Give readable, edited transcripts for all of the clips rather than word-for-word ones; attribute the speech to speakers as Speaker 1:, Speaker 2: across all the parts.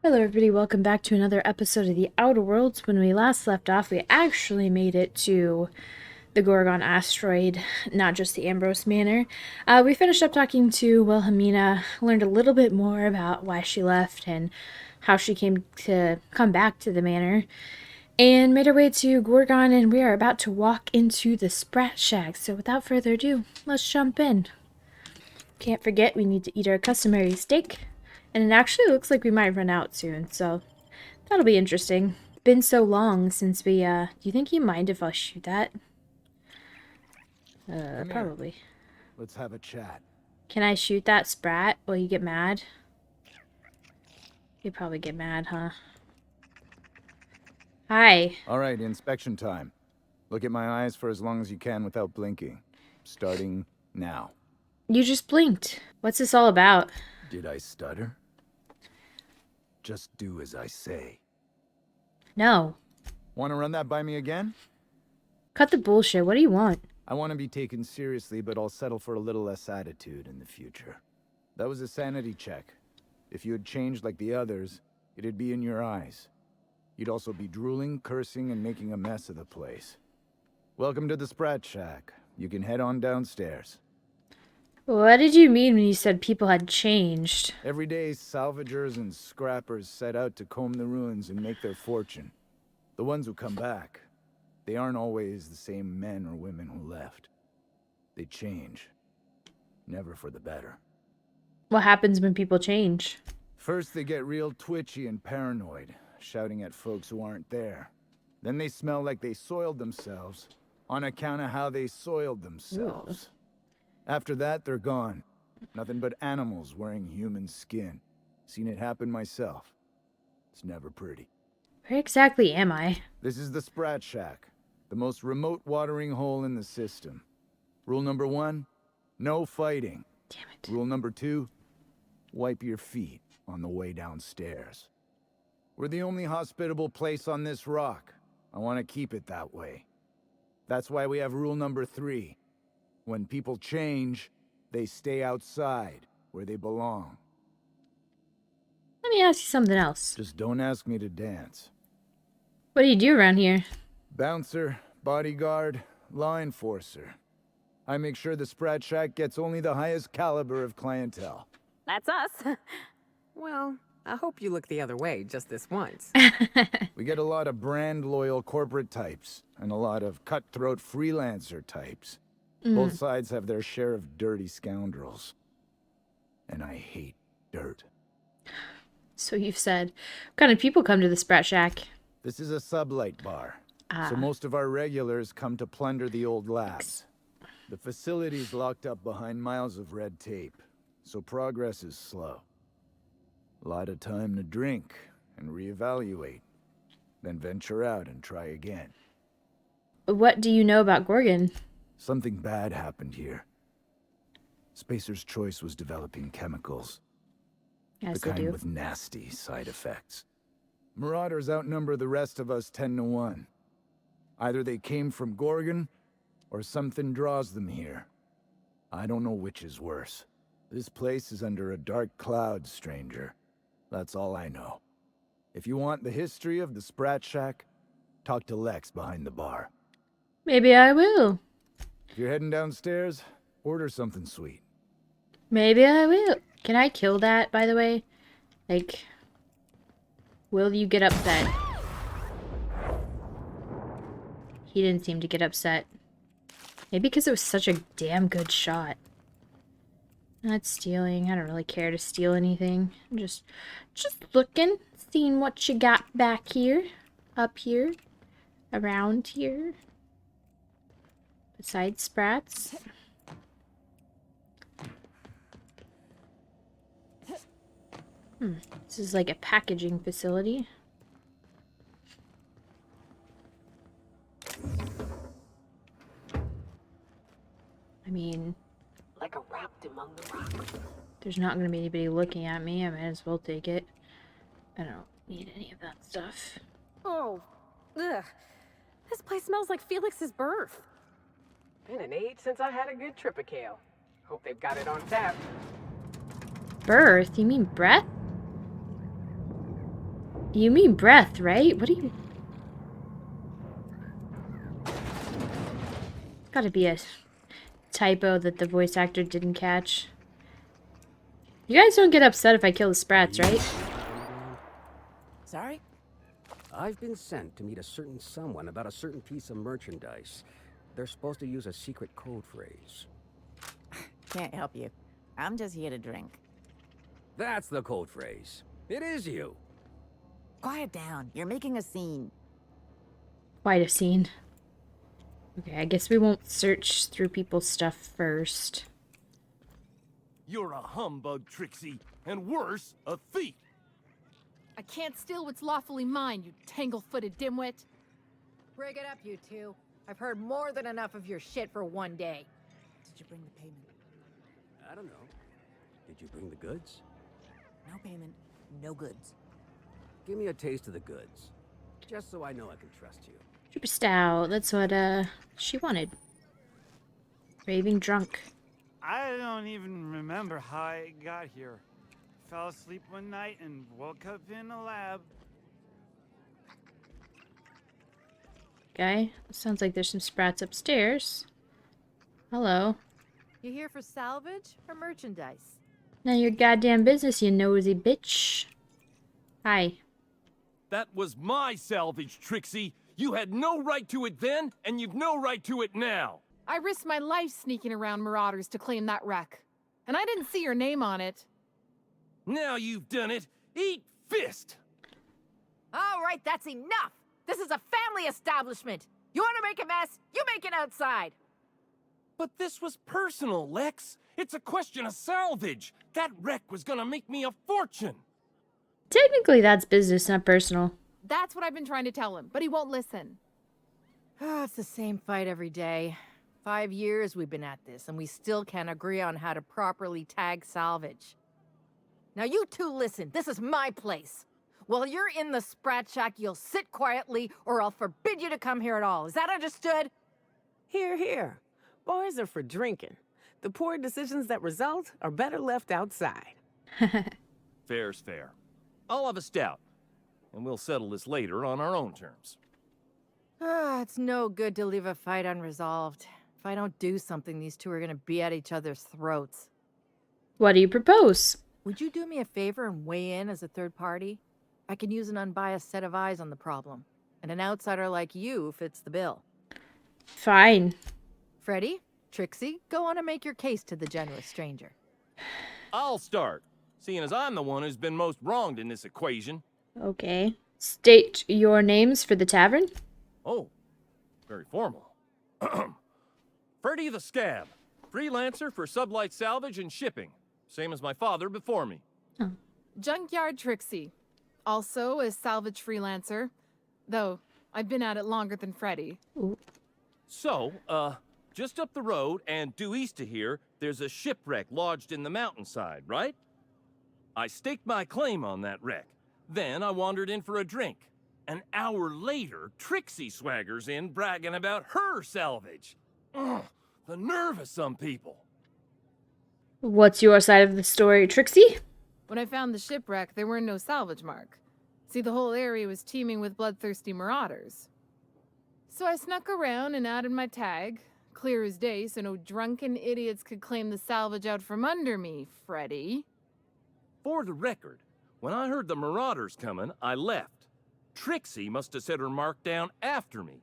Speaker 1: Hello everybody, welcome back to another episode of The Outer Worlds. When we last left off, we actually made it to the Gorgon asteroid, not just the Ambrose Manor. We finished up talking to Wilhelmina, learned a little bit more about why she left and how she came to come back to the manor, and made our way to Gorgon, and we are about to walk into the Sprat Shack. So without further ado, let's jump in. Can't forget we need to eat our customary steak. And it actually looks like we might run out soon, so that'll be interesting. Been so long since we, do you think you mind if I shoot that?
Speaker 2: Come here.
Speaker 1: Probably.
Speaker 2: Let's have a chat.
Speaker 1: Can I shoot that Sprat? Will you get mad? You'd probably get mad, huh? Hi.
Speaker 2: All right, inspection time. Look at my eyes for as long as you can without blinking. Starting now.
Speaker 1: You just blinked. What's this all about?
Speaker 2: Did I stutter? Just do as I say.
Speaker 1: No.
Speaker 2: Want to run that by me again?
Speaker 1: Cut the bullshit. What do you want?
Speaker 2: I want to be taken seriously, but I'll settle for a little less attitude in the future. That was a sanity check. If you had changed like the others, it'd be in your eyes. You'd also be drooling, cursing, and making a mess of the place. Welcome to the Sprat Shack. You can head on downstairs.
Speaker 1: What did you mean when you said people had changed?
Speaker 2: Every day, salvagers and scrappers set out to comb the ruins and make their fortune. The ones who come back, they aren't always the same men or women who left. They change. Never for the better.
Speaker 1: What happens when people change?
Speaker 2: First, they get real twitchy and paranoid, shouting at folks who aren't there. Then they smell like they soiled themselves, on account of how they soiled themselves. After that, they're gone. Nothing but animals wearing human skin. Seen it happen myself. It's never pretty.
Speaker 1: Where exactly am I?
Speaker 2: This is the Sprat Shack, the most remote watering hole in the system. Rule number 1, no fighting.
Speaker 1: Damn it.
Speaker 2: Rule number 2, wipe your feet on the way downstairs. We're the only hospitable place on this rock. I want to keep it that way. That's why we have rule number 3. When people change, they stay outside, where they belong.
Speaker 1: Let me ask you something else.
Speaker 2: Just don't ask me to dance.
Speaker 1: What do you do around here?
Speaker 2: Bouncer, bodyguard, law enforcer. I make sure the Sprat Shack gets only the highest caliber of clientele.
Speaker 3: That's us. Well, I hope you look the other way just this once.
Speaker 2: We get a lot of brand-loyal corporate types, and a lot of cutthroat freelancer types. Both sides have their share of dirty scoundrels. And I hate dirt.
Speaker 1: So you've said. What kind of people come to the Sprat Shack?
Speaker 2: This is a sublight bar, so most of our regulars come to plunder the old labs. The facility's locked up behind miles of red tape, so progress is slow. A lot of time to drink and reevaluate, then venture out and try again.
Speaker 1: What do you know about Gorgon?
Speaker 2: Something bad happened here. Spacer's Choice was developing chemicals.
Speaker 1: As
Speaker 2: The
Speaker 1: they
Speaker 2: kind
Speaker 1: do.
Speaker 2: with nasty side effects. Marauders outnumber the rest of us 10 to 1. Either they came from Gorgon, or something draws them here. I don't know which is worse. This place is under a dark cloud, stranger. That's all I know. If you want the history of the Sprat Shack, talk to Lex behind the bar.
Speaker 1: Maybe I will.
Speaker 2: If you're heading downstairs, order something sweet.
Speaker 1: Maybe I will. Can I kill that, by the way? Like, will you get upset? He didn't seem to get upset. Maybe because it was such a damn good shot. Not stealing. I don't really care to steal anything. I'm just looking, seeing what you got back here, up here, around here. Besides Sprats. This is like a packaging facility. I mean,
Speaker 3: Like a rapt among the rocks.
Speaker 1: there's not going to be anybody looking at me. I might as well take it. I don't need any of that stuff.
Speaker 3: Oh, ugh. This place smells like Felix's birth.
Speaker 4: Been an age since I had a good tripicale. Hope they've got it on tap.
Speaker 1: Birth? You mean breath? You mean breath, right? What do you... Gotta be a typo that the voice actor didn't catch. You guys don't get upset if I kill the Sprats, right?
Speaker 5: Sorry? I've been sent to meet a certain someone about a certain piece of merchandise. They're supposed to use a secret code phrase.
Speaker 6: Can't help you. I'm just here to drink.
Speaker 5: That's the code phrase. It is you.
Speaker 6: Quiet down. You're making a scene.
Speaker 1: Quite a scene. Okay, I guess we won't search through people's stuff first.
Speaker 7: You're a humbug, Trixie, and worse, a thief.
Speaker 8: I can't steal what's lawfully mine, you tangle-footed dimwit.
Speaker 9: Break it up, you two. I've heard more than enough of your shit for one day.
Speaker 6: Did you bring the payment?
Speaker 5: I don't know. Did you bring the goods?
Speaker 6: No payment, no goods.
Speaker 5: Give me a taste of the goods. Just so I know I can trust you.
Speaker 1: Super stout. That's what she wanted. Raving drunk.
Speaker 10: I don't even remember how I got here. Fell asleep one night and woke up in a lab.
Speaker 1: Okay, sounds like there's some Sprats upstairs. Hello.
Speaker 9: You here for salvage or merchandise?
Speaker 1: None of your goddamn business, you nosy bitch. Hi.
Speaker 7: That was my salvage, Trixie. You had no right to it then, and you've no right to it now.
Speaker 8: I risked my life sneaking around Marauders to claim that wreck. And I didn't see your name on it.
Speaker 7: Now you've done it. Eat fist!
Speaker 9: All right, that's enough! This is a family establishment! You want to make a mess? You make it outside!
Speaker 7: But this was personal, Lex. It's a question of salvage. That wreck was gonna make me a fortune.
Speaker 1: Technically, that's business, not personal.
Speaker 8: That's what I've been trying to tell him, but he won't listen.
Speaker 9: It's the same fight every day. 5 years we've been at this, and we still can't agree on how to properly tag salvage. Now you two listen, this is my place. While you're in the Sprat Shack, you'll sit quietly, or I'll forbid you to come here at all. Is that understood?
Speaker 3: Here, here. Bars are for drinking. The poor decisions that result are better left outside.
Speaker 7: Fair's fair. I'll have a stout, and we'll settle this later on our own terms.
Speaker 9: It's no good to leave a fight unresolved. If I don't do something, these two are gonna be at each other's throats.
Speaker 1: What do you propose?
Speaker 9: Would you do me a favor and weigh in as a third party? I can use an unbiased set of eyes on the problem, and an outsider like you fits the bill.
Speaker 1: Fine.
Speaker 9: Freddy, Trixie, go on and make your case to the generous stranger.
Speaker 7: I'll start, seeing as I'm the one who's been most wronged in this equation.
Speaker 1: Okay. State your names for the tavern.
Speaker 7: Oh, very formal. Freddy the Scab, freelancer for sublight salvage and shipping, same as my father before me.
Speaker 1: Oh.
Speaker 8: Junkyard Trixie. Also a salvage freelancer. Though, I've been at it longer than Freddy.
Speaker 1: Ooh.
Speaker 7: So, just up the road and due east of here, there's a shipwreck lodged in the mountainside, right? I staked my claim on that wreck. Then I wandered in for a drink. An hour later, Trixie swaggers in bragging about her salvage. Ugh, the nerve of some people.
Speaker 1: What's your side of the story, Trixie?
Speaker 8: When I found the shipwreck, there were no salvage mark. See, the whole area was teeming with bloodthirsty marauders. So I snuck around and added my tag, clear as day so no drunken idiots could claim the salvage out from under me, Freddy.
Speaker 7: For the record, when I heard the marauders coming, I left. Trixie must have set her mark down after me.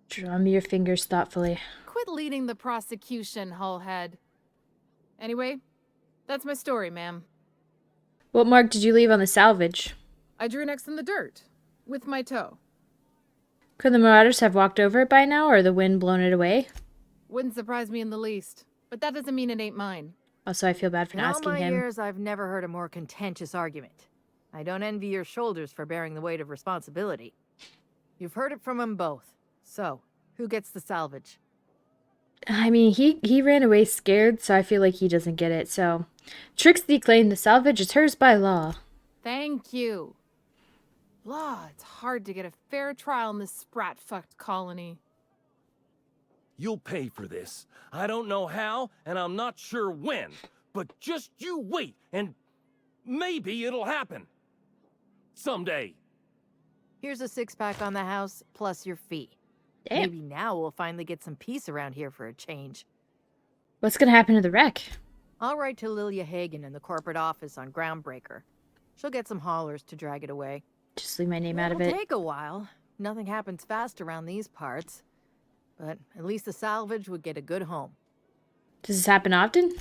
Speaker 1: Drum your fingers thoughtfully.
Speaker 8: Quit leading the prosecution, Hullhead. Anyway, that's my story, ma'am.
Speaker 1: What mark did you leave on the salvage?
Speaker 8: I drew next in the dirt, with my toe.
Speaker 1: Could the marauders have walked over it by now, or the wind blown it away?
Speaker 8: Wouldn't surprise me in the least, but that doesn't mean it ain't mine.
Speaker 1: Also, I feel bad for
Speaker 9: In all
Speaker 1: asking
Speaker 9: my
Speaker 1: him.
Speaker 9: years, I've never heard a more contentious argument. I don't envy your shoulders for bearing the weight of responsibility. You've heard it from them both. So, who gets the salvage?
Speaker 1: I mean, he ran away scared, so I feel like he doesn't get it. So, Trixie claimed the salvage is hers by law.
Speaker 8: Thank you. Law, it's hard to get a fair trial in this sprat-fucked colony.
Speaker 7: You'll pay for this. I don't know how, and I'm not sure when. But just you wait, and maybe it'll happen. someday.
Speaker 9: Here's a 6-pack on the house, plus your fee.
Speaker 1: Damn.
Speaker 9: Maybe now we'll finally get some peace around here for a change.
Speaker 1: What's gonna happen to the wreck?
Speaker 9: I'll write to Lilia Hagen in the corporate office on Groundbreaker. She'll get some haulers to drag it away.
Speaker 1: Just leave my name out of
Speaker 9: It'll
Speaker 1: it.
Speaker 9: take a while. Nothing happens fast around these parts. But at least the salvage would get a good home.
Speaker 1: Does this happen often?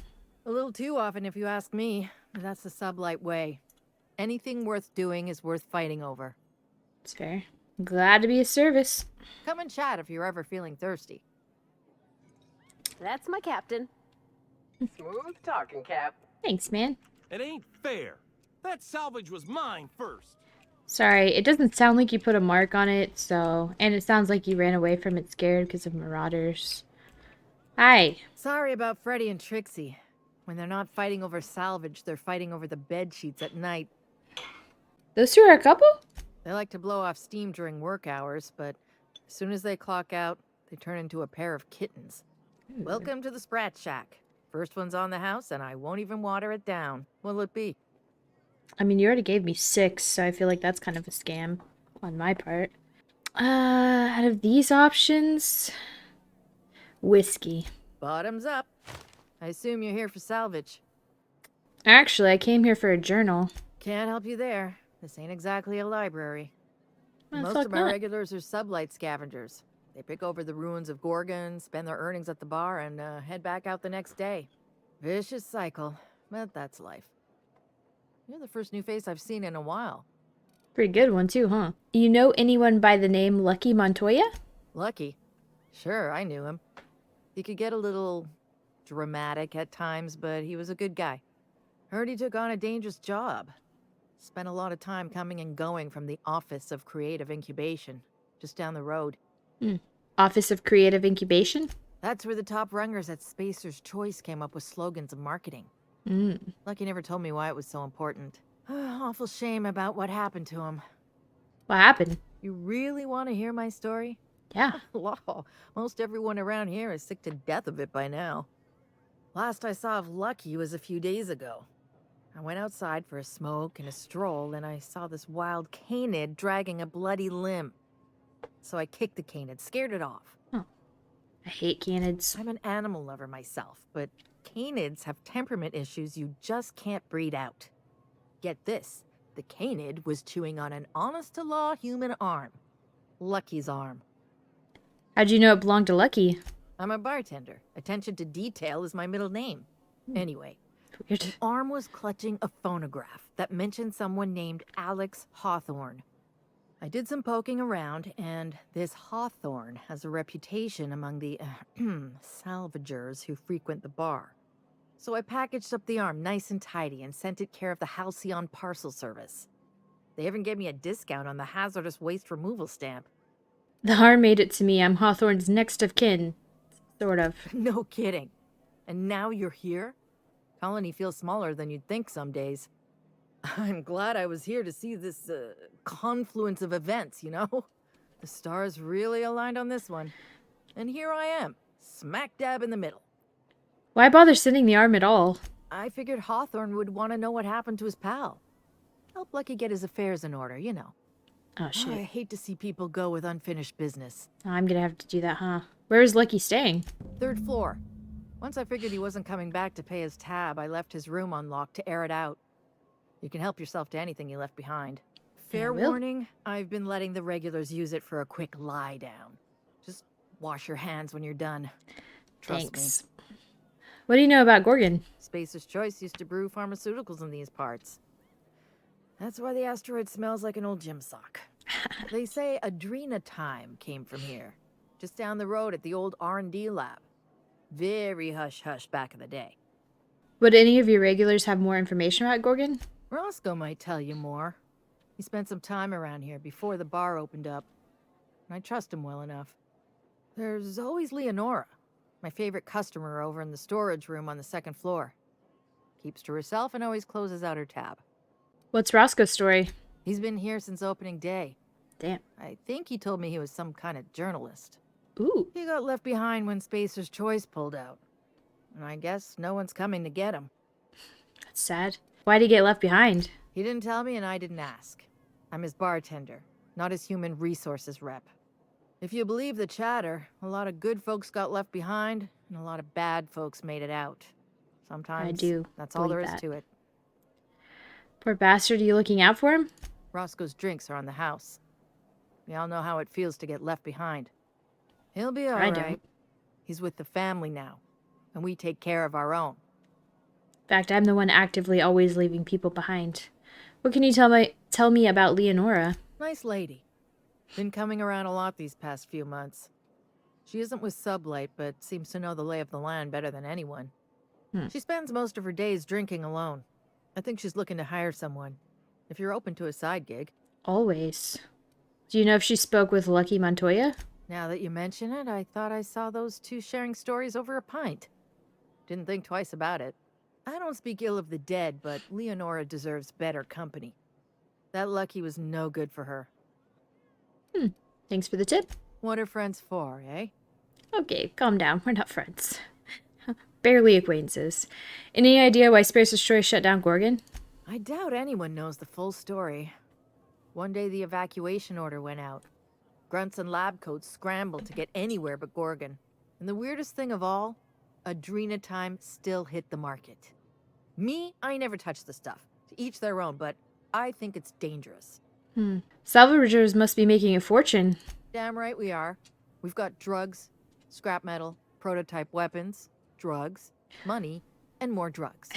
Speaker 9: A little too often if you ask me. But that's the sublight way. Anything worth doing is worth fighting over.
Speaker 1: It's fair. Glad to be of service.
Speaker 9: Come and chat if you're ever feeling thirsty.
Speaker 11: That's my captain.
Speaker 4: Smooth talking, Cap.
Speaker 1: Thanks, man.
Speaker 7: It ain't fair. That salvage was mine first.
Speaker 1: Sorry, it doesn't sound like you put a mark on it, so... And it sounds like you ran away from it scared because of marauders. Hi.
Speaker 9: Sorry about Freddy and Trixie. When they're not fighting over salvage, they're fighting over the bed sheets at night.
Speaker 1: Those two are a couple?
Speaker 9: They like to blow off steam during work hours, but as soon as they clock out, they turn into a pair of kittens. Welcome to the Sprat Shack. First one's on the house, and I won't even water it down. What'll it be?
Speaker 1: I mean, you already gave me 6, so I feel like that's kind of a scam on my part. Out of these options... Whiskey.
Speaker 9: Bottoms up. I assume you're here for salvage.
Speaker 1: Actually, I came here for a journal.
Speaker 9: Can't help you there. This ain't exactly a library.
Speaker 1: Well,
Speaker 9: Most
Speaker 1: fuck
Speaker 9: of my
Speaker 1: not.
Speaker 9: regulars are sublight scavengers. They pick over the ruins of Gorgon, spend their earnings at the bar, and head back out the next day. Vicious cycle, but that's life. You're the first new face I've seen in a while.
Speaker 1: Pretty good one too, huh? You know anyone by the name Lucky Montoya?
Speaker 9: Lucky? Sure, I knew him. He could get a little dramatic at times, but he was a good guy. Heard he took on a dangerous job. Spent a lot of time coming and going from the Office of Creative Incubation, just down the road.
Speaker 1: Office of Creative Incubation?
Speaker 9: That's where the top rungers at Spacer's Choice came up with slogans and marketing. Lucky never told me why it was so important. Awful shame about what happened to him.
Speaker 1: What happened?
Speaker 9: You really want to hear my story?
Speaker 1: Yeah.
Speaker 9: Law, most everyone around here is sick to death of it by now. Last I saw of Lucky was a few days ago. I went outside for a smoke and a stroll, and I saw this wild canid dragging a bloody limb. So I kicked the canid, scared it off.
Speaker 1: I hate canids.
Speaker 9: I'm an animal lover myself, but canids have temperament issues you just can't breed out. Get this, the canid was chewing on an honest-to-law human arm. Lucky's arm.
Speaker 1: How'd you know it belonged to Lucky?
Speaker 9: I'm a bartender. Attention to detail is my middle name. Anyway,
Speaker 1: Weird.
Speaker 9: the arm was clutching a phonograph that mentioned someone named Alex Hawthorne. I did some poking around, and this Hawthorne has a reputation among the salvagers who frequent the bar. So I packaged up the arm nice and tidy and sent it care of the Halcyon Parcel Service. They even gave me a discount on the hazardous waste removal stamp.
Speaker 1: The harm made it to me. I'm Hawthorne's next of kin. Sort of.
Speaker 9: No kidding. And now you're here? Colony feels smaller than you'd think some days. I'm glad I was here to see this confluence of events, you know? The stars really aligned on this one. And here I am, smack dab in the middle.
Speaker 1: Why bother sending the arm at all?
Speaker 9: I figured Hawthorne would want to know what happened to his pal. Help Lucky get his affairs in order, you know.
Speaker 1: Oh, shit.
Speaker 9: I hate to see people go with unfinished business.
Speaker 1: I'm gonna have to do that, huh? Where is Lucky staying?
Speaker 9: 3rd floor. Once I figured he wasn't coming back to pay his tab, I left his room unlocked to air it out. You can help yourself to anything you left behind. Fair
Speaker 1: will.
Speaker 9: warning, I've been letting the regulars use it for a quick lie down. Just wash your hands when you're done. Trust
Speaker 1: Thanks.
Speaker 9: me.
Speaker 1: What do you know about Gorgon?
Speaker 9: Spacer's Choice used to brew pharmaceuticals in these parts. That's why the asteroid smells like an old gym sock. They say Adrenatime came from here, just down the road at the old R&D lab. Very hush-hush back in the day.
Speaker 1: Would any of your regulars have more information about Gorgon?
Speaker 9: Roscoe might tell you more. He spent some time around here before the bar opened up. And I trust him well enough. There's always Leonora, my favorite customer over in the storage room on the 2nd floor. Keeps to herself and always closes out her tab.
Speaker 1: What's Roscoe's story?
Speaker 9: He's been here since opening day.
Speaker 1: Damn.
Speaker 9: I think he told me he was some kind of journalist.
Speaker 1: Ooh.
Speaker 9: He got left behind when Spacer's Choice pulled out. And I guess no one's coming to get him.
Speaker 1: That's sad. Why'd he get left behind?
Speaker 9: He didn't tell me and I didn't ask. I'm his bartender, not his human resources rep. If you believe the chatter, a lot of good folks got left behind, and a lot of bad folks made it out. Sometimes
Speaker 1: I do
Speaker 9: that's all there
Speaker 1: believe
Speaker 9: is
Speaker 1: that.
Speaker 9: to it.
Speaker 1: Poor bastard, are you looking out for him?
Speaker 9: Roscoe's drinks are on the house. We all know how it feels to get left behind. He'll be all
Speaker 1: I
Speaker 9: right.
Speaker 1: don't.
Speaker 9: He's with the family now, and we take care of our own.
Speaker 1: In fact, I'm the one actively always leaving people behind. What can you tell me about Leonora?
Speaker 9: Nice lady. Been coming around a lot these past few months. She isn't with Sublight, but seems to know the lay of the land better than anyone. She spends most of her days drinking alone. I think she's looking to hire someone. If you're open to a side gig.
Speaker 1: Always. Do you know if she spoke with Lucky Montoya?
Speaker 9: Now that you mention it, I thought I saw those two sharing stories over a pint. Didn't think twice about it. I don't speak ill of the dead, but Leonora deserves better company. That Lucky was no good for her.
Speaker 1: Thanks for the tip.
Speaker 9: What are friends for, eh?
Speaker 1: Okay, calm down. We're not friends. Barely acquaintances. Any idea why Spacer's Choice shut down Gorgon?
Speaker 9: I doubt anyone knows the full story. One day the evacuation order went out. Grunts and lab coats scrambled to get anywhere but Gorgon. And the weirdest thing of all, Adrenatime still hit the market. Me, I never touch the stuff. To each their own, but I think it's dangerous.
Speaker 1: Salvagers must be making a fortune.
Speaker 9: Damn right we are. We've got drugs, scrap metal, prototype weapons, drugs, money, and more drugs.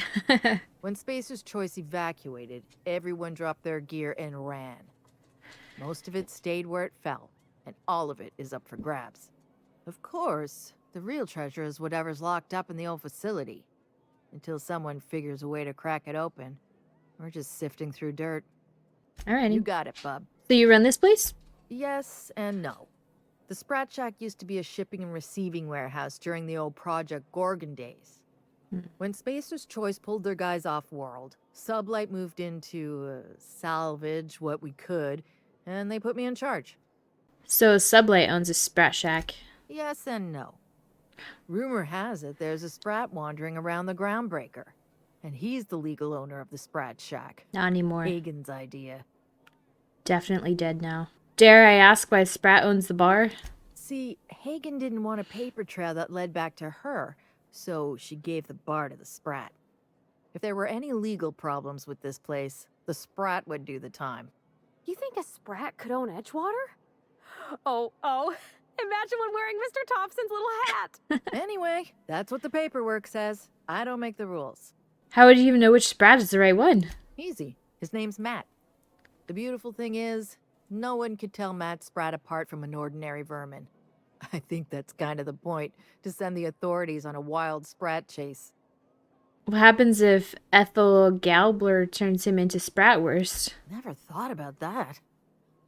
Speaker 9: When Spacer's Choice evacuated, everyone dropped their gear and ran. Most of it stayed where it fell, and all of it is up for grabs. Of course, the real treasure is whatever's locked up in the old facility. Until someone figures a way to crack it open, we're just sifting through dirt.
Speaker 1: Alrighty.
Speaker 9: You got it, bub.
Speaker 1: So you run this place?
Speaker 9: Yes and no. The Sprat Shack used to be a shipping and receiving warehouse during the old Project Gorgon days. When Spacer's Choice pulled their guys off-world, Sublight moved in to salvage what we could, and they put me in charge.
Speaker 1: So Sublight owns a Sprat Shack.
Speaker 9: Yes and no. Rumor has it there's a Sprat wandering around the Groundbreaker, and he's the legal owner of the Sprat Shack.
Speaker 1: Not anymore.
Speaker 9: Hagen's idea.
Speaker 1: Definitely dead now. Dare I ask why Sprat owns the bar?
Speaker 9: See, Hagen didn't want a paper trail that led back to her, so she gave the bar to the Sprat. If there were any legal problems with this place, the Sprat would do the time.
Speaker 11: You think a Sprat could own Edgewater? Oh. Imagine one wearing Mr. Thompson's little hat.
Speaker 9: Anyway, that's what the paperwork says. I don't make the rules.
Speaker 1: How would you even know which Sprat is the right one?
Speaker 9: Easy. His name's Matt. The beautiful thing is, no one could tell Matt Sprat apart from an ordinary vermin. I think that's kind of the point, to send the authorities on a wild Sprat chase.
Speaker 1: What happens if Ethel Galbler turns him into Spratwurst?
Speaker 9: Never thought about that.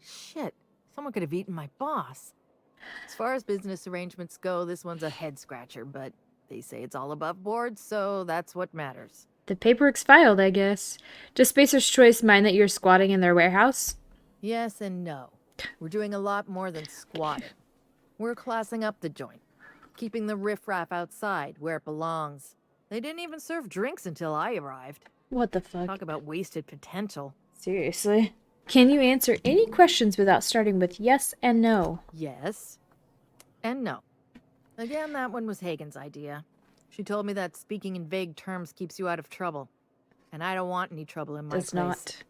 Speaker 9: Shit, someone could have eaten my boss. As far as business arrangements go, this one's a head-scratcher, but they say it's all above board, so that's what matters.
Speaker 1: The paperwork's filed, I guess. Does Spacer's Choice mind that you're squatting in their warehouse?
Speaker 9: Yes and no. We're doing a lot more than squatting. We're classing up the joint, keeping the riffraff outside where it belongs. They didn't even serve drinks until I arrived.
Speaker 1: What the fuck?
Speaker 9: Talk about wasted potential.
Speaker 1: Seriously? Can you answer any questions without starting with yes and no?
Speaker 9: Yes. And no. Again, that one was Hagen's idea. She told me that speaking in vague terms keeps you out of trouble. And I don't want any trouble in my place.
Speaker 1: Does not.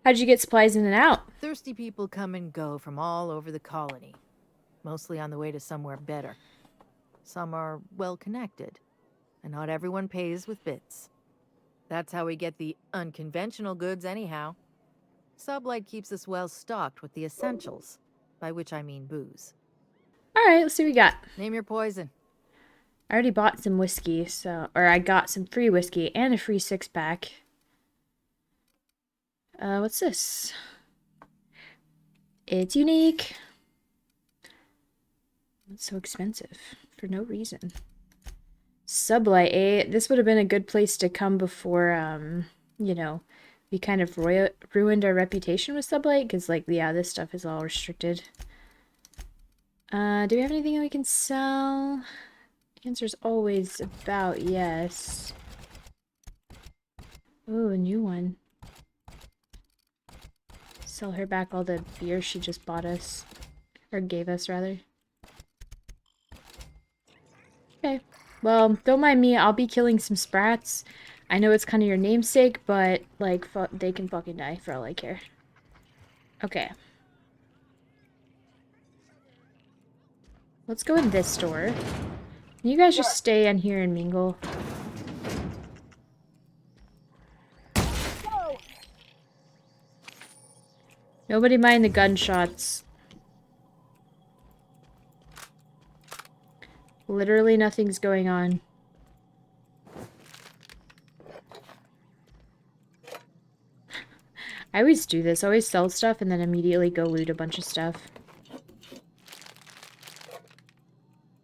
Speaker 1: How'd you get supplies in and out?
Speaker 9: Thirsty people come and go from all over the colony. Mostly on the way to somewhere better. Some are well-connected. And not everyone pays with bits. That's how we get the unconventional goods anyhow. Sublight keeps us well-stocked with the essentials. By which I mean booze.
Speaker 1: Alright, let's see what we got.
Speaker 9: Name your poison.
Speaker 1: I already bought some whiskey, or I got some free whiskey and a free 6-pack. What's this? It's unique. It's so expensive for no reason. Sublight, eh? This would have been a good place to come before, you know, we kind of ruined our reputation with Sublight, because, like, yeah, this stuff is all restricted. Do we have anything that we can sell? The answer's always about yes. Oh, a new one. Sell her back all the beer she just bought us. Or gave us, rather. Okay. Well, don't mind me. I'll be killing some sprats. I know it's kind of your namesake, but, like, they can fucking die for all I care. Okay. Let's go in this door. You guys just stay in here and mingle. Nobody mind the gunshots. Literally nothing's going on. I always do this. I always sell stuff and then immediately go loot a bunch of stuff.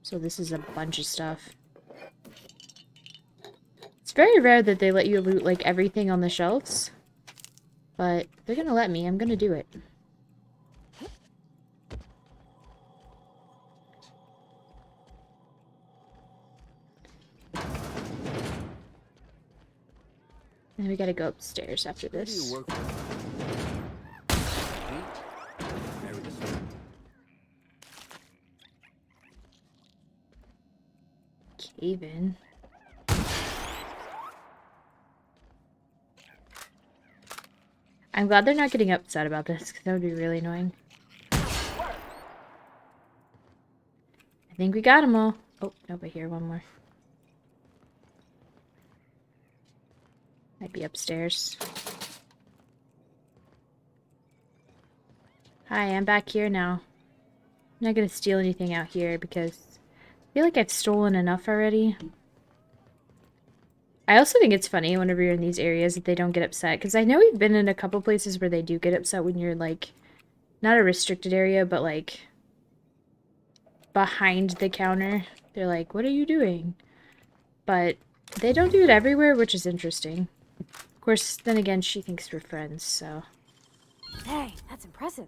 Speaker 1: So this is a bunch of stuff. It's very rare that they let you loot, like, everything on the shelves. But they're gonna let me. I'm gonna do it. And we gotta go upstairs after
Speaker 5: Where do
Speaker 1: this.
Speaker 5: you work for? Married to Sprat.
Speaker 1: Cave in. I'm glad they're not getting upset about this, because that would be really annoying. I think we got them all. Oh, nope, I hear one more. Might be upstairs. Hi, I'm back here now. I'm not gonna steal anything out here because I feel like I've stolen enough already. I also think it's funny whenever you're in these areas that they don't get upset, because I know we've been in a couple places where they do get upset when you're, like, not a restricted area, but, like, behind the counter. They're like, what are you doing? But they don't do it everywhere, which is interesting. Of course, then again, she thinks we're friends, so.
Speaker 11: Hey, that's impressive.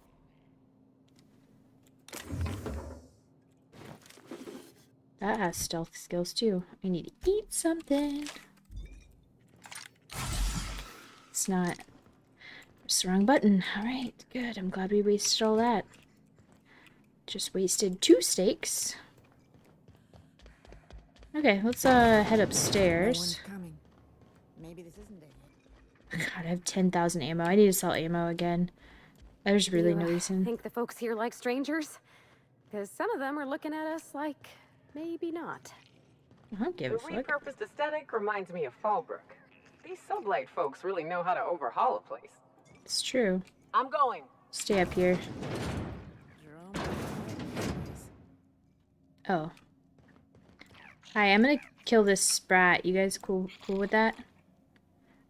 Speaker 1: That has stealth skills, too. I need to eat something. It's not. It's the wrong button. Alright, good. I'm glad we wasted all that. Just wasted 2 steaks. Okay, let's head upstairs.
Speaker 6: Coming. Maybe this isn't it.
Speaker 1: God, I have 10,000 ammo. I need to sell ammo again. There's really no
Speaker 11: You,
Speaker 1: reason.
Speaker 11: think the folks here like strangers? Because some of them are looking at us like maybe not.
Speaker 1: I don't give
Speaker 4: The
Speaker 1: a fuck.
Speaker 4: repurposed aesthetic reminds me of Fallbrook. These sublight folks really know how to overhaul a place.
Speaker 1: It's true.
Speaker 4: I'm going.
Speaker 1: Stay up here. Oh. Hi, I'm gonna kill this sprat. You guys cool with that?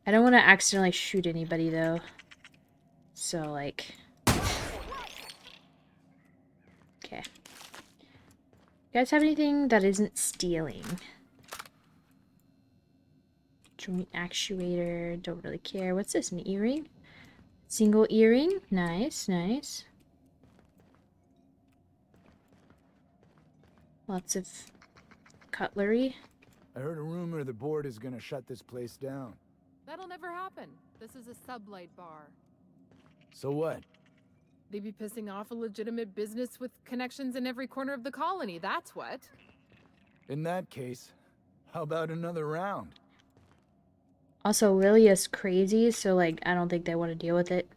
Speaker 1: I don't want to accidentally shoot anybody, though. So, like... Okay. You guys have anything that isn't stealing? Joint actuator. Don't really care. What's this? An earring? Single earring? Nice, nice. Lots of cutlery.
Speaker 2: I heard a rumor the board is gonna shut this place down.
Speaker 8: That'll never happen. This is a sublight bar.
Speaker 2: So what?
Speaker 8: They'd be pissing off a legitimate business with connections in every corner of the colony, that's what.
Speaker 2: In that case, how about another round?
Speaker 1: Also, Lilia's crazy, so, like, I don't think they want to deal with it.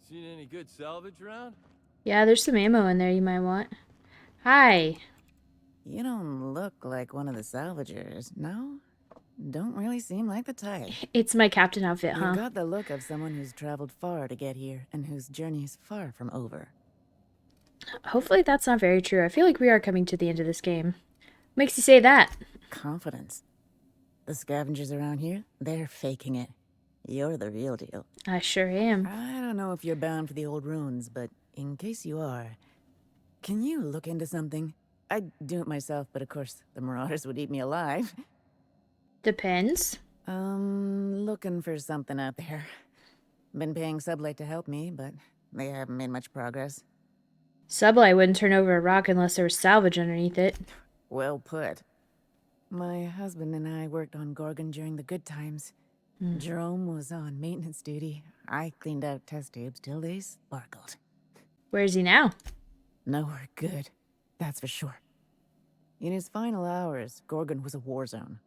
Speaker 7: Seen any good salvage around?
Speaker 1: Yeah, there's some ammo in there you might want. Hi.
Speaker 6: You don't look like one of the salvagers, no? Don't really seem like the type.
Speaker 1: It's my captain outfit, huh?
Speaker 6: You've got the look of someone who's traveled far to get here and whose journey is far from over.
Speaker 1: Hopefully that's not very true. I feel like we are coming to the end of this game. Makes you say that?
Speaker 6: Confidence. The scavengers around here, they're faking it. You're the real deal.
Speaker 1: I sure am.
Speaker 6: I don't know if you're bound for the old ruins, but in case you are, can you look into something? I'd do it myself, but of course, the Marauders would eat me alive.
Speaker 1: Depends.
Speaker 6: Looking for something out there. Been paying Sublight to help me, but they haven't made much progress.
Speaker 1: Sublight wouldn't turn over a rock unless there was salvage underneath it.
Speaker 6: Well put. My husband and I worked on Gorgon during the good times. Jerome was on maintenance duty. I cleaned out test tubes till they sparkled.
Speaker 1: Where is he now?
Speaker 6: Nowhere good, that's for sure. In his final hours, Gorgon was a war zone.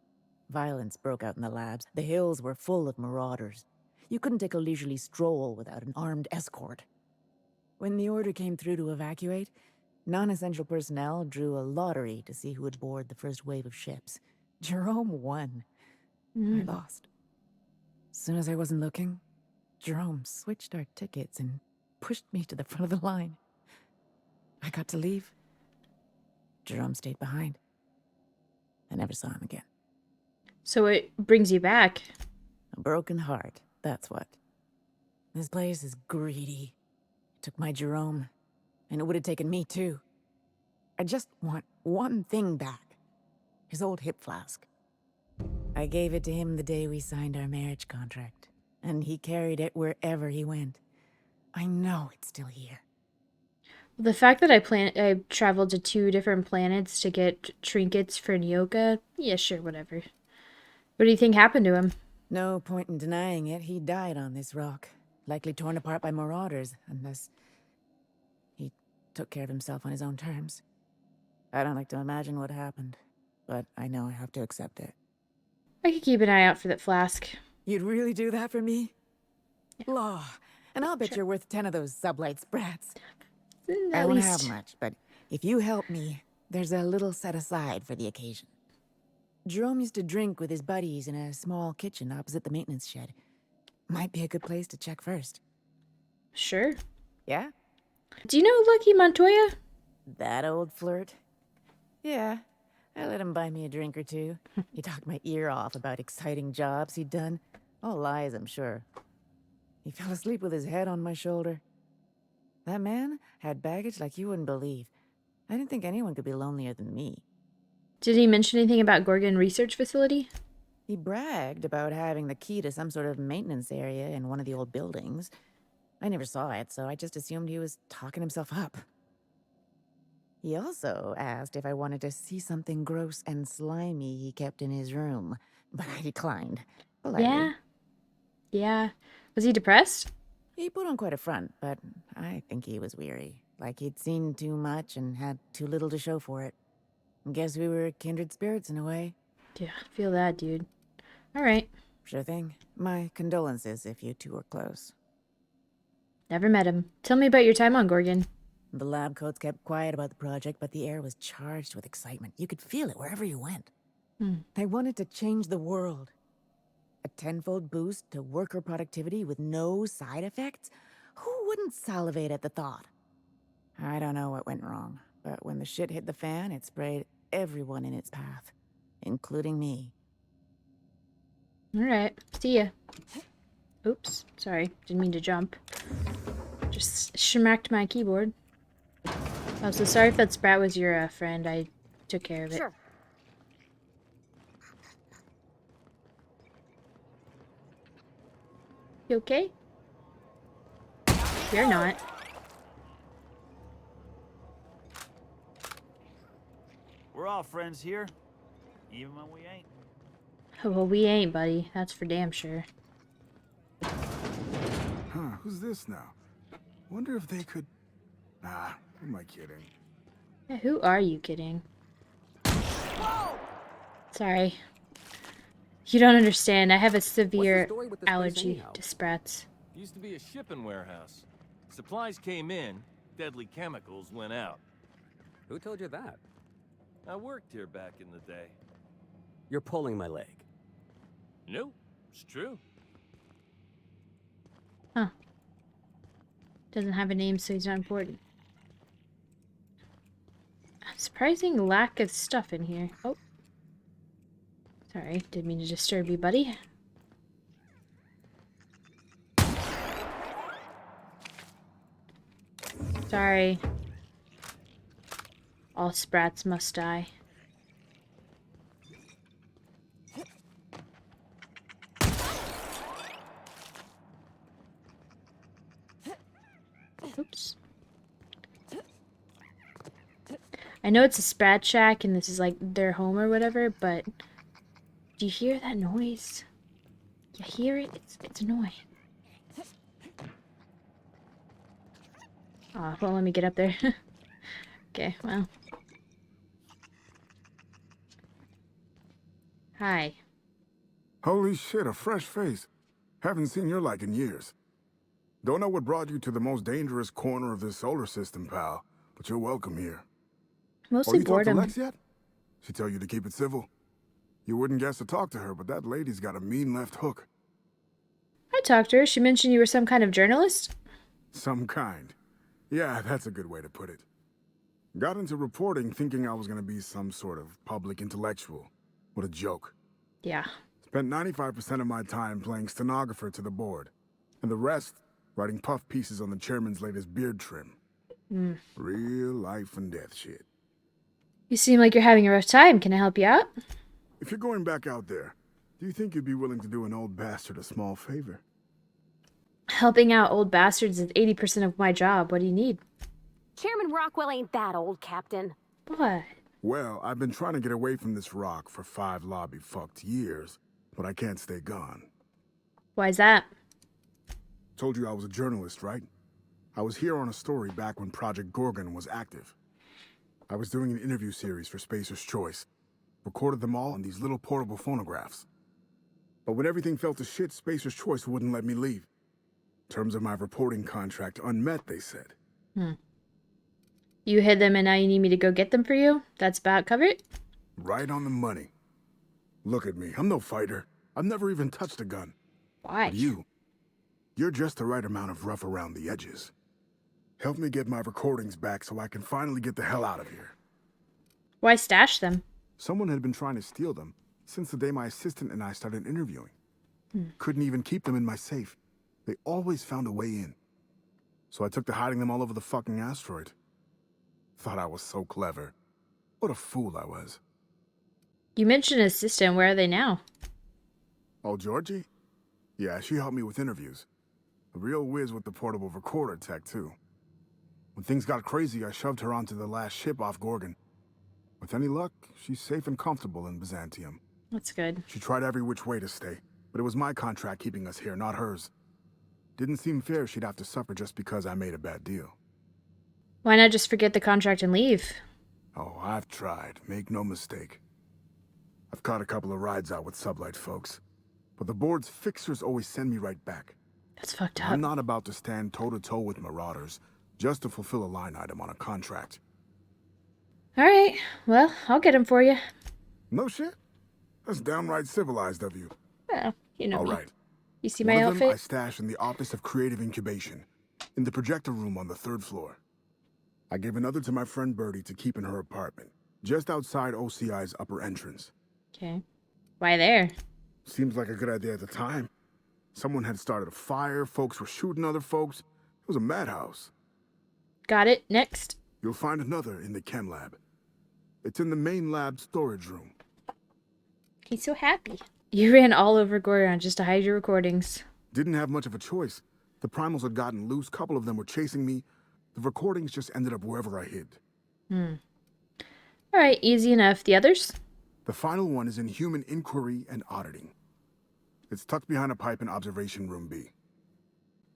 Speaker 6: Violence broke out in the labs. The hills were full of marauders. You couldn't take a leisurely stroll without an armed escort. When the order came through to evacuate, non-essential personnel drew a lottery to see who would board the first wave of ships. Jerome won. I lost. As soon as I wasn't looking, Jerome switched our tickets and pushed me to the front of the line. I got to leave. Jerome stayed behind. I never saw him again.
Speaker 1: So it brings you back.
Speaker 6: A broken heart, that's what. This place is greedy. It took my Jerome, and it would have taken me too. I just want one thing back. His old hip flask. I gave it to him the day we signed our marriage contract, and he carried it wherever he went. I know it's still here.
Speaker 1: The fact that I traveled to 2 different planets to get trinkets for Nyoka, yeah, sure, whatever. What do you think happened to him?
Speaker 6: No point in denying it. He died on this rock, likely torn apart by marauders, unless he took care of himself on his own terms. I don't like to imagine what happened, but I know I have to accept it.
Speaker 1: I could keep an eye out for that flask.
Speaker 6: You'd really do that for me? Yeah. Law. And I'll bet you're worth 10 of those sublight sprats. I won't have much, but if you help me, there's a little set aside for the occasion. Jerome used to drink with his buddies in a small kitchen opposite the maintenance shed. Might be a good place to check first.
Speaker 1: Sure.
Speaker 6: Yeah?
Speaker 1: Do you know Lucky Montoya?
Speaker 6: That old flirt? Yeah. I let him buy me a drink or two. He talked my ear off about exciting jobs he'd done. All lies, I'm sure. He fell asleep with his head on my shoulder. That man had baggage like you wouldn't believe. I didn't think anyone could be lonelier than me.
Speaker 1: Did he mention anything about Gorgon Research Facility?
Speaker 6: He bragged about having the key to some sort of maintenance area in one of the old buildings. I never saw it, so I just assumed he was talking himself up. He also asked if I wanted to see something gross and slimy he kept in his room, but I declined. Politely.
Speaker 1: Yeah. Was he depressed?
Speaker 6: He put on quite a front, but I think he was weary. Like he'd seen too much and had too little to show for it. Guess we were kindred spirits in a way.
Speaker 1: Yeah, I feel that, dude. All right.
Speaker 6: Sure thing. My condolences if you two were close.
Speaker 1: Never met him. Tell me about your time on Gorgon.
Speaker 6: The lab coats kept quiet about the project, but the air was charged with excitement. You could feel it wherever you went. They wanted to change the world. A 10-fold boost to worker productivity with no side effects? Who wouldn't salivate at the thought? I don't know what went wrong, but when the shit hit the fan, it sprayed everyone in its path, including me.
Speaker 1: All right. See ya. Oops. Sorry. Didn't mean to jump. Just smacked my keyboard. Oh, so sorry if that Sprat was your friend. I took care of it.
Speaker 11: Sure.
Speaker 1: You okay? You're not.
Speaker 10: We're all friends here, even when we ain't.
Speaker 1: Well, we ain't, buddy. That's for damn sure.
Speaker 2: Huh, who's this now? Wonder if they could... Nah, who am I kidding?
Speaker 1: Yeah, who are you kidding? Sorry. You don't understand. I have a severe allergy to sprats.
Speaker 7: Used to be a shipping warehouse. Supplies came in, deadly chemicals went out.
Speaker 5: Who told you that?
Speaker 7: I worked here back in the day.
Speaker 5: You're pulling my leg.
Speaker 7: No, it's true.
Speaker 1: Huh. Doesn't have a name, so he's not important. Surprising lack of stuff in here. Oh. Sorry, didn't mean to disturb you, buddy. Sorry. All sprats must die. Oops. I know it's a Sprat Shack and this is like their home or whatever, but do you hear that noise? I hear it. It's annoying. Oh, well, let me get up there. Okay, well. Hi.
Speaker 12: Holy shit, a fresh face. Haven't seen your like in years. Don't know what brought you to the most dangerous corner of this solar system, pal, but you're welcome here.
Speaker 1: Mostly
Speaker 12: You talked to
Speaker 1: boredom.
Speaker 12: Lex yet? She tell you to keep it civil? You wouldn't guess to talk to her, but that lady's got a mean left hook.
Speaker 1: I talked to her. She mentioned you were some kind of journalist.
Speaker 12: Some kind. Yeah, that's a good way to put it. Got into reporting thinking I was gonna be some sort of public intellectual. What a joke.
Speaker 1: Yeah.
Speaker 12: Spent 95% of my time playing stenographer to the board, and the rest writing puff pieces on the chairman's latest beard trim. Real life and death shit.
Speaker 1: You seem like you're having a rough time. Can I help you out?
Speaker 12: If you're going back out there, do you think you'd be willing to do an old bastard a small favor?
Speaker 1: Helping out old bastards is 80% of my job. What do you need?
Speaker 11: Chairman Rockwell ain't that old, Captain.
Speaker 1: What?
Speaker 12: Well, I've been trying to get away from this rock for 5 lobby-fucked years, but I can't stay gone.
Speaker 1: Why's that?
Speaker 12: Told you I was a journalist, right? I was here on a story back when Project Gorgon was active. I was doing an interview series for Spacer's Choice. Recorded them all on these little portable phonographs. But when everything fell to shit, Spacer's Choice wouldn't let me leave. Terms of my reporting contract unmet, they said.
Speaker 1: You hid them and now you need me to go get them for you? That's about covered?
Speaker 12: Right on the money. Look at me, I'm no fighter. I've never even touched a gun.
Speaker 1: Why?
Speaker 12: But you're just the right amount of rough around the edges. Help me get my recordings back so I can finally get the hell out of here.
Speaker 1: Why stash them?
Speaker 12: Someone had been trying to steal them since the day my assistant and I started interviewing. Couldn't even keep them in my safe. They always found a way in. So I took to hiding them all over the fucking asteroid. Thought I was so clever. What a fool I was.
Speaker 1: You mentioned assistant. Where are they now?
Speaker 12: Oh, Georgie? Yeah, she helped me with interviews. A real whiz with the portable recorder tech, too. When things got crazy, I shoved her onto the last ship off Gorgon. With any luck, she's safe and comfortable in Byzantium.
Speaker 1: That's good.
Speaker 12: She tried every which way to stay, but it was my contract keeping us here, not hers. Didn't seem fair she'd have to suffer just because I made a bad deal.
Speaker 1: Why not just forget the contract and leave?
Speaker 12: Oh, I've tried. Make no mistake. I've caught a couple of rides out with sublight folks, but the board's fixers always send me right back.
Speaker 1: That's fucked up.
Speaker 12: I'm not about to stand toe-to-toe with marauders just to fulfill a line item on a contract.
Speaker 1: Alright, well, I'll get them for you.
Speaker 12: No shit? That's downright civilized of you.
Speaker 1: Well, you know
Speaker 12: All
Speaker 1: me.
Speaker 12: right.
Speaker 1: You see
Speaker 12: One
Speaker 1: my
Speaker 12: of them I
Speaker 1: outfit?
Speaker 12: stashed in the Office of Creative Incubation, in the projector room on the 3rd floor. I gave another to my friend Birdie to keep in her apartment, just outside OCI's upper entrance.
Speaker 1: Okay. Why there?
Speaker 12: Seems like a good idea at the time. Someone had started a fire, folks were shooting other folks. It was a madhouse.
Speaker 1: Got it. Next.
Speaker 12: You'll find another in the chem lab. It's in the main lab storage room.
Speaker 1: He's so happy. You ran all over Gorgon just to hide your recordings.
Speaker 12: Didn't have much of a choice. The primals had gotten loose, couple of them were chasing me. The recordings just ended up wherever I hid.
Speaker 1: Alright, easy enough. The others?
Speaker 12: The final one is in human inquiry and auditing. It's tucked behind a pipe in observation room B.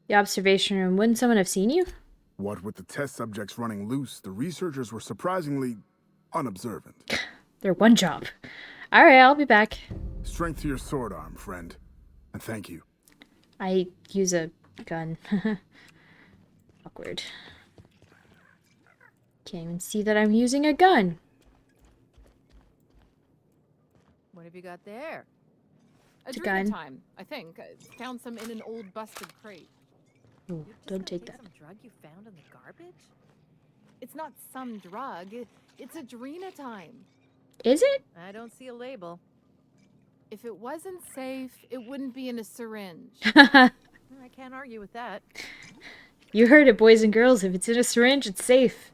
Speaker 1: The observation room. Wouldn't someone have seen you?
Speaker 12: What with the test subjects running loose, the researchers were surprisingly unobservant.
Speaker 1: They're one job. Alright, I'll be back.
Speaker 12: Strength to your sword arm, friend. And thank you.
Speaker 1: I use a gun. Awkward. Can't even see that I'm using a gun.
Speaker 9: What have you got there?
Speaker 1: It's a
Speaker 8: Adrena
Speaker 1: gun.
Speaker 8: time, I think. I found some in an old busted crate.
Speaker 1: Ooh,
Speaker 9: You're just
Speaker 1: don't
Speaker 9: gonna
Speaker 1: take that.
Speaker 9: Some drug you found in the garbage?
Speaker 8: It's not some drug. It's Adrena time.
Speaker 1: Is it?
Speaker 9: I don't see a label.
Speaker 8: If it wasn't safe, it wouldn't be in a syringe.
Speaker 9: I can't argue with that.
Speaker 1: You heard it, boys and girls. If it's in a syringe, it's safe.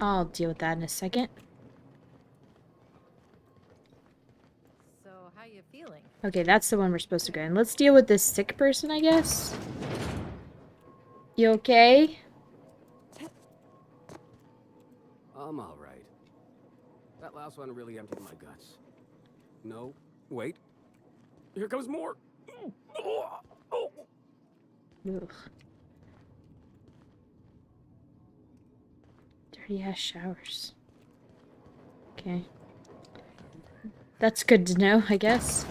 Speaker 1: I'll deal with that in a second.
Speaker 9: So, how you feeling?
Speaker 1: Okay, that's the one we're supposed to go in. Let's deal with this sick person, I guess. You okay?
Speaker 5: I'm all right. That last one really emptied my guts. No, wait. Here comes more.
Speaker 1: Ugh. Dirty ass showers. Okay. That's good to know, I guess.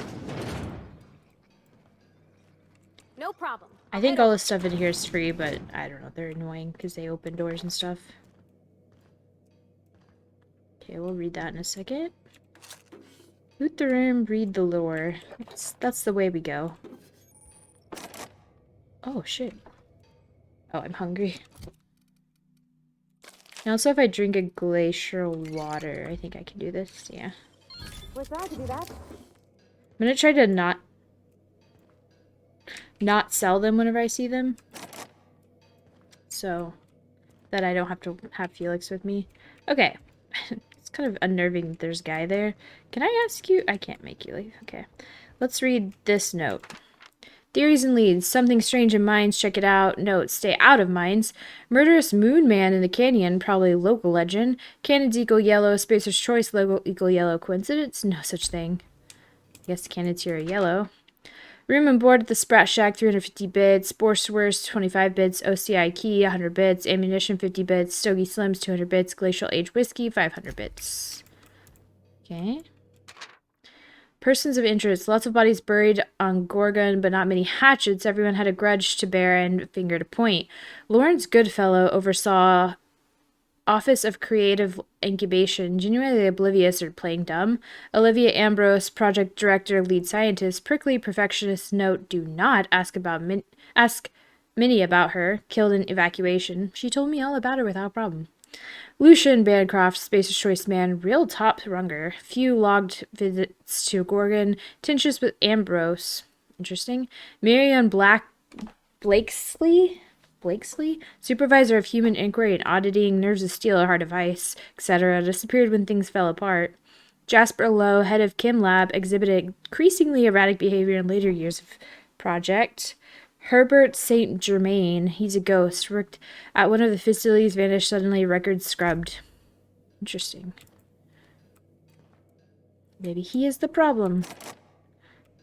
Speaker 11: No problem.
Speaker 1: I think all the stuff in here is free, but I don't know. They're annoying because they open doors and stuff. Okay, we'll read that in a second. Loot the room, read the lore. That's the way we go. Oh, shit. Oh, I'm hungry. And also, if I drink a glacial water, I think I can do this. Yeah.
Speaker 11: What's that? To do that?
Speaker 1: I'm gonna try to not sell them whenever I see them. So that I don't have to have Felix with me. Okay. It's kind of unnerving that there's a guy there. Can I ask you? I can't make you leave. Okay. Let's read this note. Theories and leads. Something strange in mines. Check it out. Note. Stay out of mines. Murderous moon man in the canyon. Probably local legend. Cannons equal yellow. Spacer's choice. Logo equal yellow. Coincidence? No such thing. I guess cannons here are yellow. Room and board at the Sprat Shack, 350 bits. Borswurst, 25 bits. OCI key, 100 bits. Ammunition, 50 bits. Stogie Slims, 200 bits. Glacial Age Whiskey, 500 bits. Okay. Persons of interest. Lots of bodies buried on Gorgon, but not many hatchets. Everyone had a grudge to bear and finger to point. Lawrence Goodfellow oversaw Office of Creative Incubation, genuinely oblivious or playing dumb. Olivia Ambrose, project director, lead scientist, prickly perfectionist note, do not ask Minnie about her, killed in evacuation. She told me all about her without problem. Lucian Bancroft, Spacer's Choice Man, real top runger. Few logged visits to Gorgon. Tinches with Ambrose. Interesting. Marion Blakesley, supervisor of human inquiry and auditing, nerves of steel, a heart of ice, etc., disappeared when things fell apart. Jasper Lowe, head of Chem Lab, exhibited increasingly erratic behavior in later years of project. Herbert St. Germain, he's a ghost, worked at one of the facilities, vanished suddenly, records scrubbed. Interesting. Maybe he is the problem.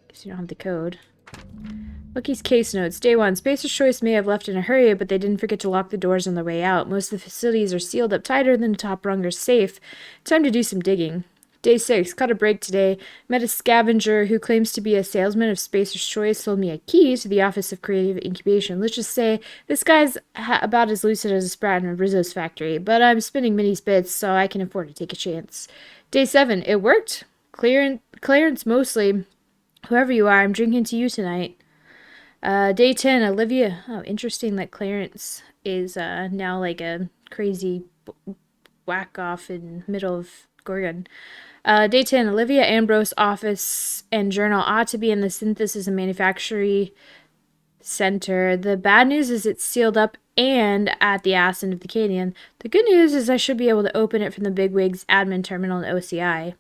Speaker 1: Guess you don't have the code. Lucky's case notes. Day 1. Spacer's Choice may have left in a hurry, but they didn't forget to lock the doors on their way out. Most of the facilities are sealed up tighter than a top runger's safe. Time to do some digging. Day 6. Caught a break today. Met a scavenger who claims to be a salesman of Spacer's Choice. Sold me a key to the Office of Creative Incubation. Let's just say this guy's about as lucid as a Sprat in a Rizzo's factory, but I'm spinning Minnie's bits, so I can afford to take a chance. Day 7. It worked. Clarence Mosley. Whoever you are, I'm drinking to you tonight. Day 10, Olivia. Oh, interesting that Clarence is now like a crazy whack-off in the middle of Gorgon. Day 10, Olivia Ambrose office and journal ought to be in the Synthesis and Manufacturing Center. The bad news is it's sealed up and at the ass end of the canyon. The good news is I should be able to open it from the bigwigs admin terminal in OCI.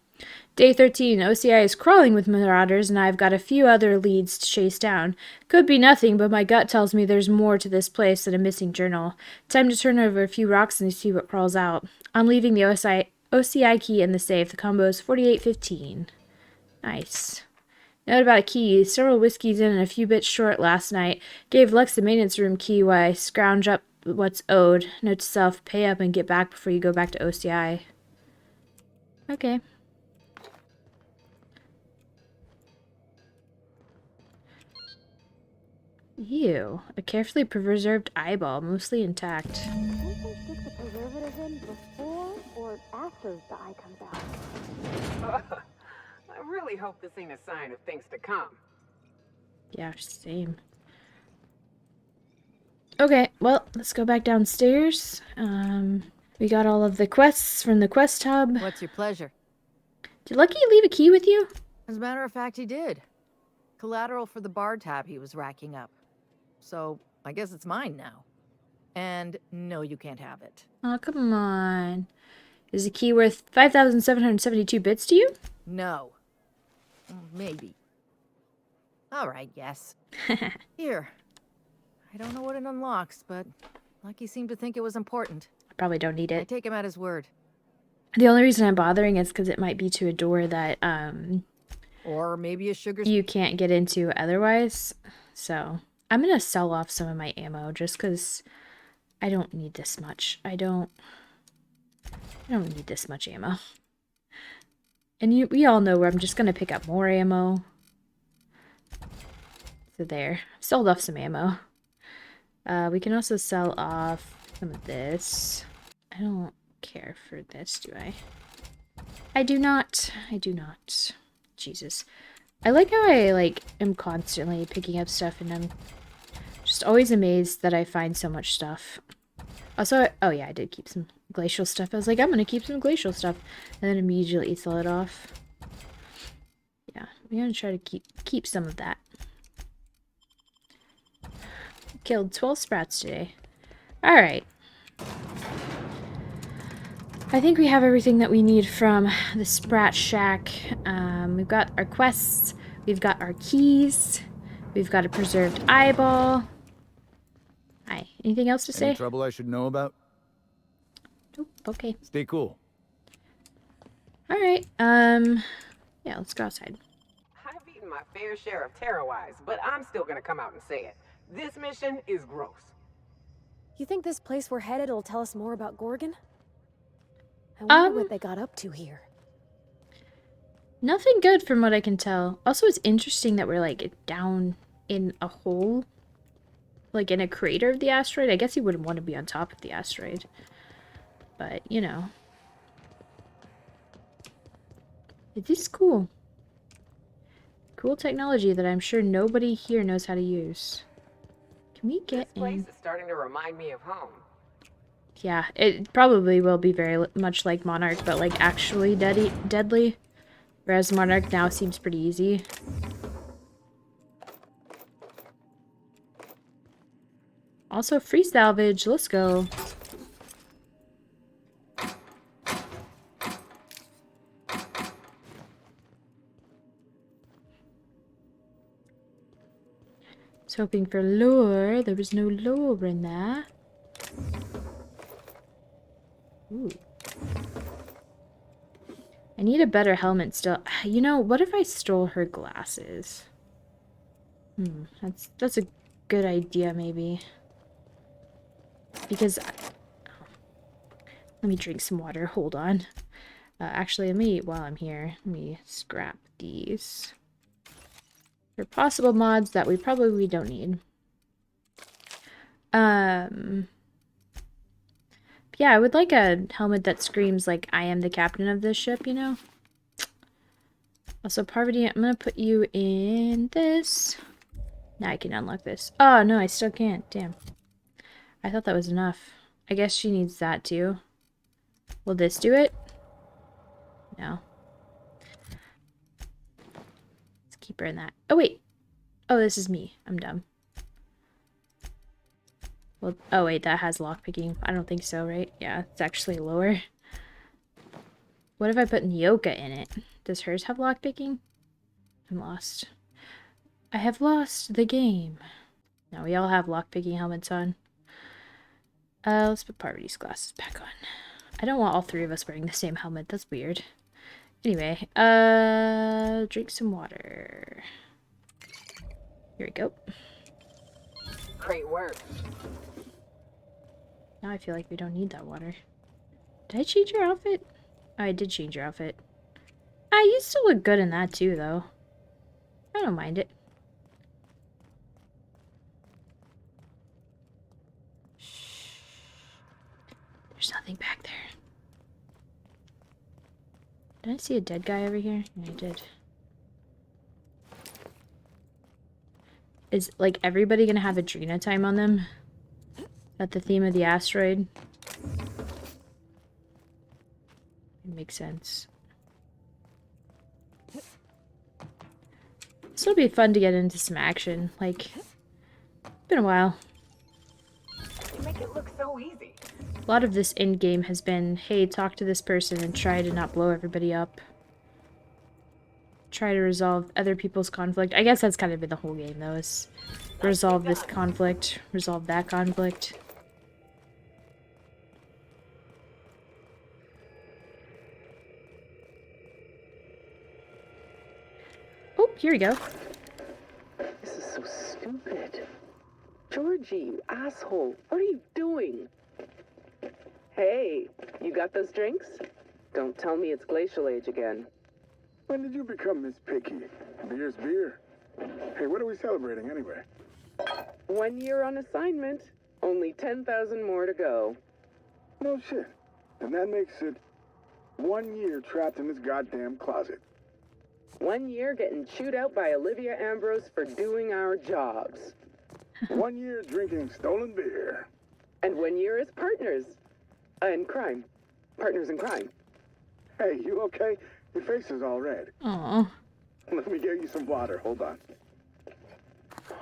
Speaker 1: Day 13, OCI is crawling with marauders, and I've got a few other leads to chase down. Could be nothing, but my gut tells me there's more to this place than a missing journal. Time to turn over a few rocks and see what crawls out. I'm leaving the OCI key in the safe. The combo is 4815. Nice. Note about a key. Several whiskeys in and a few bits short last night. Gave Lex the maintenance room key while I scrounge up what's owed. Note to self, pay up and get back before you go back to OCI. Okay. Ew. A carefully preserved eyeball, mostly intact.
Speaker 11: Should they stick the preservative in before or after the eye comes out?
Speaker 4: I really hope this ain't a sign of things to come.
Speaker 1: Yeah, same. Okay, well, let's go back downstairs. We got all of the quests from the quest hub.
Speaker 9: What's your pleasure?
Speaker 1: Did Lucky leave a key with you?
Speaker 9: As a matter of fact, he did. Collateral for the bar tab he was racking up. So, I guess it's mine now. And no, you can't have it.
Speaker 1: Oh, come on. Is the key worth 5,772 bits to you?
Speaker 9: No. Maybe. All right, yes. Here. I don't know what it unlocks, but Lucky seemed to think it was important.
Speaker 1: I probably don't need
Speaker 9: I
Speaker 1: it.
Speaker 9: take him at his word.
Speaker 1: The only reason I'm bothering is because it might be to a door that
Speaker 9: Or maybe a sugar...
Speaker 1: you can't get into otherwise. So I'm going to sell off some of my ammo just because I don't need this much. I don't need this much ammo. And we all know where I'm just going to pick up more ammo. So there. Sold off some ammo. We can also sell off some of this. I don't care for this, do I? I do not. I do not. Jesus. I like how I, like, am constantly picking up stuff and I'm just always amazed that I find so much stuff. Also, oh yeah, I did keep some glacial stuff. I was like, I'm gonna keep some glacial stuff. And then immediately sell it off. Yeah, I'm gonna try to keep some of that. Killed 12 sprats today. Alright. I think we have everything that we need from the Sprat Shack. We've got our quests. We've got our keys. We've got a preserved eyeball. Hi. Anything else to say?
Speaker 2: Any trouble I should know about?
Speaker 1: Nope. Okay.
Speaker 2: Stay cool.
Speaker 1: Alright. Yeah, let's go outside.
Speaker 4: I've eaten my fair share of Terrorize, but I'm still gonna come out and say it. This mission is gross.
Speaker 11: You think this place we're headed will tell us more about Gorgon? I wonder what they got up to here.
Speaker 1: Nothing good from what I can tell. Also, it's interesting that we're, like, down in a hole. Like, in a crater of the asteroid. I guess you wouldn't want to be on top of the asteroid. But, you know. It is cool. Cool technology that I'm sure nobody here knows how to use. Can we get in?
Speaker 4: This place is starting to remind me of home.
Speaker 1: Yeah, it probably will be very much like Monarch, but like actually deadly. Whereas Monarch now seems pretty easy. Also, free salvage. Let's go. I was hoping for lore. There was no lore in there. Ooh. I need a better helmet still. You know, what if I stole her glasses? That's a good idea, maybe. Because... let me drink some water. Hold on. Actually, let me, while I'm here, let me scrap these. They're possible mods that we probably don't need. Yeah, I would like a helmet that screams like I am the captain of this ship, you know? Also, Parvati, I'm gonna put you in this. Now I can unlock this. Oh, no, I still can't. Damn. I thought that was enough. I guess she needs that too. Will this do it? No. Let's keep her in that. Oh, wait. Oh, this is me. I'm dumb. Well, oh wait, that has lockpicking. I don't think so, right? Yeah, it's actually lower. What if I put Nyoka in it? Does hers have lockpicking? I'm lost. I have lost the game. Now we all have lockpicking helmets on. Let's put Parvati's glasses back on. I don't want all three of us wearing the same helmet. That's weird. Anyway, drink some water. Here we go.
Speaker 4: Great work.
Speaker 1: Now I feel like we don't need that water. Did I change your outfit? Oh, I did change your outfit. You still look good in that too, though. I don't mind it. Shh. There's nothing back there. Did I see a dead guy over here? Yeah, I did. Is, like, everybody gonna have Adrena time on them? Is that the theme of the asteroid? It makes sense. This will be fun to get into some action. Like, it's been a while.
Speaker 4: You make it look so easy.
Speaker 1: A lot of this end game has been, hey, talk to this person and try to not blow everybody up. Try to resolve other people's conflict. I guess that's kind of been the whole game, though, is resolve this conflict, resolve that conflict. Oh, here we go.
Speaker 3: This is so stupid. Georgie, you asshole. What are you doing? Hey, you got those drinks? Don't tell me it's Glacial Age again.
Speaker 12: When did you become this picky? Beer's beer. Hey, what are we celebrating anyway?
Speaker 3: 1 year on assignment. Only 10,000 more to go.
Speaker 12: No shit. And that makes it 1 year trapped in this goddamn closet.
Speaker 3: 1 year getting chewed out by Olivia Ambrose for doing our jobs.
Speaker 12: 1 year drinking stolen beer.
Speaker 3: And 1 year as partners. In crime. Partners in crime.
Speaker 12: Hey, you okay? Your face is all red.
Speaker 1: Aw.
Speaker 12: Let me get you some water. Hold on.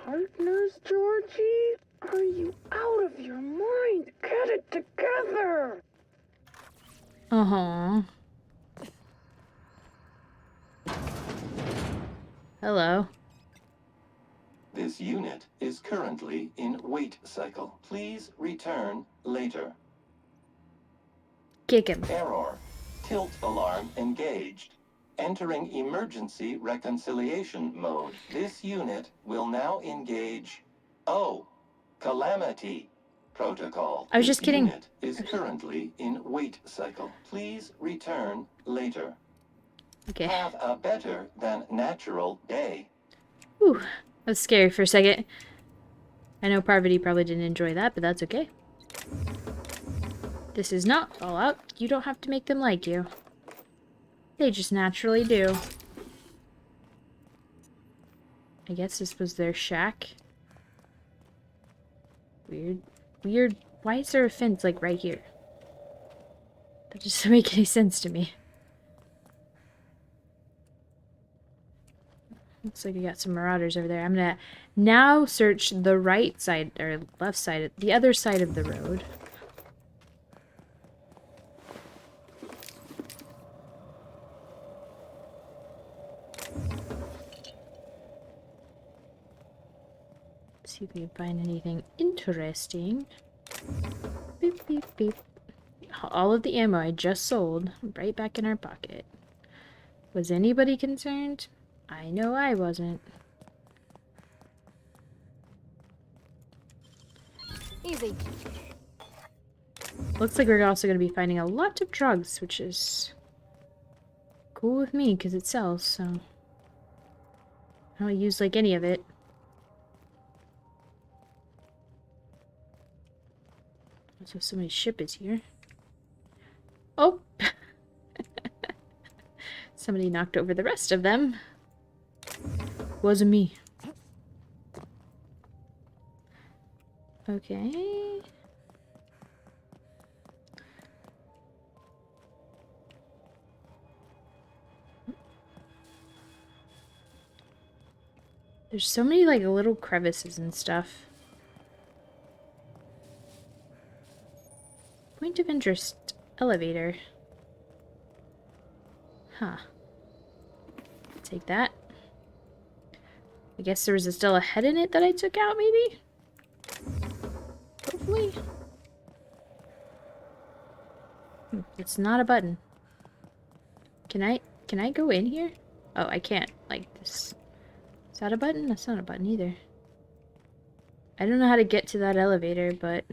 Speaker 3: Partners, Georgie? Are you out of your mind? Get it together!
Speaker 1: Uh-huh. Hello.
Speaker 13: This unit is currently in wait cycle. Please return later.
Speaker 1: Kick him.
Speaker 13: Error. Tilt alarm engaged. Entering emergency reconciliation mode. This unit will now engage calamity protocol.
Speaker 1: I was just kidding.
Speaker 13: This unit is currently in wait cycle. Please return later.
Speaker 1: Okay.
Speaker 13: Have a better than natural day.
Speaker 1: Whew. That was scary for a second. I know Parvati probably didn't enjoy that, but that's okay. This is not Fallout. You don't have to make them like you. They just naturally do. I guess this was their shack. Weird. Weird. Why is there a fence, like, right here? That just doesn't make any sense to me. Looks like we got some marauders over there. I'm gonna now search the right side, or left side, the other side of the road. See if we can find anything interesting. Beep, beep, beep. All of the ammo I just sold, right back in our pocket. Was anybody concerned? I know I wasn't.
Speaker 11: Easy.
Speaker 1: Looks like we're also going to be finding a lot of drugs, which is cool with me because it sells, so I don't use like any of it. So somebody's ship is here. Oh! Somebody knocked over the rest of them. Wasn't me. Okay. There's so many like little crevices and stuff. Point of interest. Elevator. Huh. Take that. I guess there was still a head in it that I took out, maybe? Hopefully. It's not a button. Can I go in here? Oh, I can't. Like this. Is that a button? That's not a button either. I don't know how to get to that elevator, but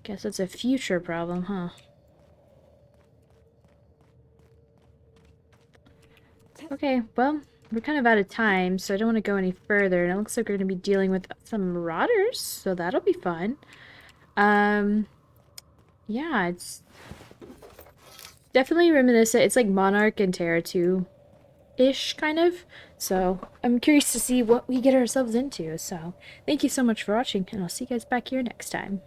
Speaker 1: guess that's a future problem, huh? Okay, well, we're kind of out of time, so I don't want to go any further. And it looks like we're going to be dealing with some marauders, so that'll be fun. Yeah, it's definitely reminiscent. It's like Monarch and Terra 2-ish, kind of. So I'm curious to see what we get ourselves into. So thank you so much for watching, and I'll see you guys back here next time.